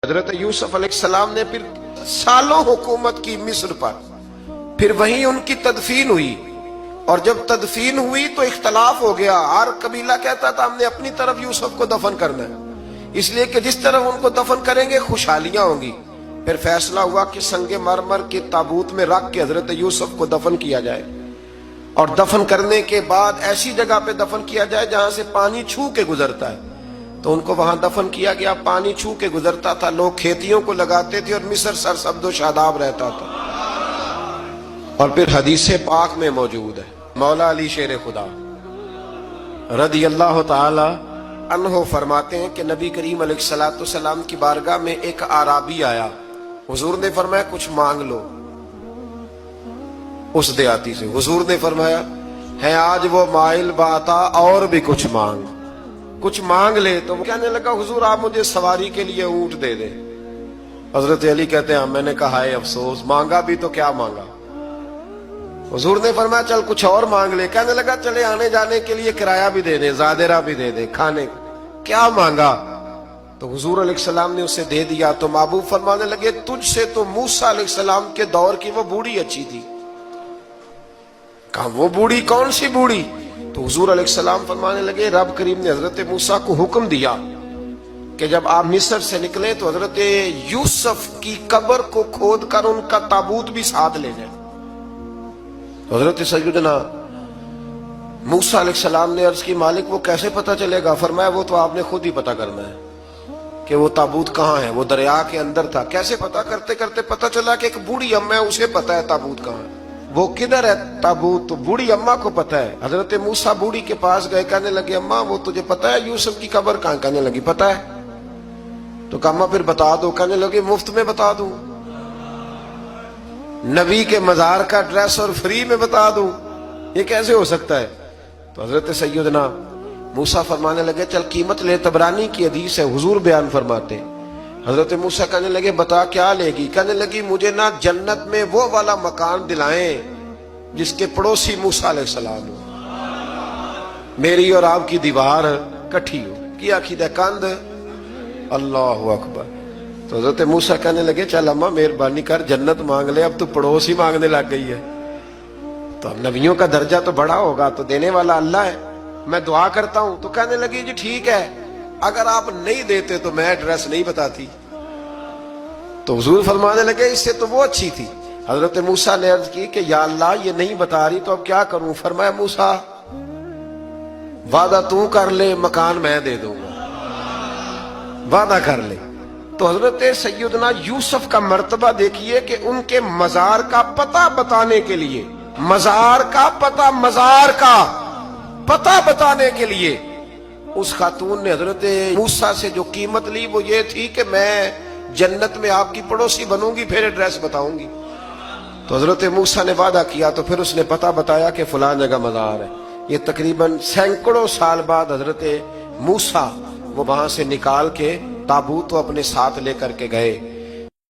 حضرت یوسف علیہ السلام نے پھر سالوں حکومت کی مصر پر، پھر وہیں ان کی تدفین ہوئی، اور جب تدفین ہوئی تو اختلاف ہو گیا۔ ہر قبیلہ کہتا تھا ہم نے اپنی طرف یوسف کو دفن کرنا ہے، اس لیے کہ جس طرف ان کو دفن کریں گے خوشحالیاں ہوں گی۔ پھر فیصلہ ہوا کہ سنگ مرمر کے تابوت میں رکھ کے حضرت یوسف کو دفن کیا جائے، اور دفن کرنے کے بعد ایسی جگہ پہ دفن کیا جائے جہاں سے پانی چھو کے گزرتا ہے۔ تو ان کو وہاں دفن کیا گیا، پانی چھو کے گزرتا تھا، لوگ کھیتیوں کو لگاتے تھے اور مصر سرسبز و شاداب رہتا تھا۔ اور پھر حدیث پاک میں موجود ہے، مولا علی شیر خدا رضی اللہ تعالی عنہ فرماتے ہیں کہ نبی کریم علیہ السلام کی بارگاہ میں ایک اعرابی آیا، حضور نے فرمایا کچھ مانگ لو۔ اس دیہاتی سے حضور نے فرمایا ہے آج وہ مائل باتا، اور بھی کچھ مانگ لے۔ تو وہ کہنے لگا حضور آپ مجھے سواری کے لیے اونٹ دے دے۔ حضرت علی کہتے ہیں میں نے کہا ہے افسوس، مانگا بھی تو کیا مانگا۔ حضور نے فرمایا چل کچھ اور مانگ لے۔ کہنے لگا چلے آنے جانے کے لیے کرایہ بھی دے دے، زادرہ بھی دے دے، کھانے کیا مانگا۔ تو حضور علیہ السلام نے اسے دے دیا۔ تو محبوب فرمانے لگے تجھ سے تو موسیٰ علیہ السلام کے دور کی وہ بوڑھی اچھی تھی۔ کہا وہ بوڑھی کون سی بوڑھی؟ تو حضور علیہ السلام فرمانے لگے رب کریم نے حضرت موسیٰ کو حکم دیا کہ جب آپ مصر سے نکلیں تو حضرت یوسف کی قبر کو کھود کر ان کا تابوت بھی ساتھ لے جائیں۔ تو حضرت سیدنا موسیٰ علیہ السلام نے عرض کی مالک وہ کیسے پتہ چلے گا؟ فرمایا وہ تو آپ نے خود ہی پتہ کرنا ہے کہ وہ تابوت کہاں ہے۔ وہ دریا کے اندر تھا۔ کیسے پتہ کرتے کرتے پتہ چلا کہ ایک بوڑھی اماں ہے، اسے پتہ ہے تابوت کہاں ہے۔ وہ کدھر ہے تابوت؟ تو بوڑھی اماں کو پتہ ہے۔ حضرت موسیٰ بوڑھی کے پاس گئے، کہنے لگے اماں وہ تجھے پتہ ہے یوسف کی قبر کہاں؟ کہنے لگی پتہ ہے۔ تو کہا اماں پھر بتا دو۔ کہنے لگے مفت میں بتا دوں، نبی کے مزار کا ایڈریس اور فری میں بتا دوں، یہ کیسے ہو سکتا ہے؟ تو حضرت سیدنا موسیٰ فرمانے لگے چل قیمت لے، طبرانی کی حدیث ہے، حضور بیان فرماتے ہیں۔ حضرت موسیٰ کہنے لگے بتا کیا لے گی؟ کہنے لگی مجھے نا جنت میں وہ والا مکان دلائیں جس کے پڑوسی موسیٰ علیہ السلام ہو، میری اور آپ کی دیوار کٹھی ہو، کیا عقیدہ کند۔ اللہ اکبر۔ تو حضرت موسیٰ کہنے لگے چل اماں مہربانی کر جنت مانگ لے، اب تو پڑوس ہی مانگنے لگ گئی ہے۔ تو اب نبیوں کا درجہ تو بڑا ہوگا، تو دینے والا اللہ ہے، میں دعا کرتا ہوں۔ تو کہنے لگی جی ٹھیک ہے، اگر آپ نہیں دیتے تو میں ایڈریس نہیں بتاتی۔ تو حضور فرمانے لگے اس سے تو وہ اچھی تھی۔ حضرت موسیٰ نے عرض کی کہ یا اللہ یہ نہیں بتا رہی تو اب کیا کروں؟ فرمایا موسیٰ وعدہ تو کر لے، مکان میں دے دوں گا، وعدہ کر لے۔ تو حضرت سیدنا یوسف کا مرتبہ دیکھیے کہ ان کے مزار کا پتہ بتانے کے لیے، مزار کا پتہ بتانے کے لیے اس خاتون نے حضرت موسیٰ سے جو قیمت لی وہ یہ تھی کہ میں جنت میں آپ کی پڑوسی بنوں گی، پھر ایڈریس بتاؤں گی۔ تو حضرت موسیٰ نے وعدہ کیا، تو پھر اس نے پتہ بتایا کہ فلاں جگہ مزار ہے۔ یہ تقریباً سینکڑوں سال بعد حضرت موسیٰ وہ وہاں سے نکال کے تابوت کو اپنے ساتھ لے کر کے گئے۔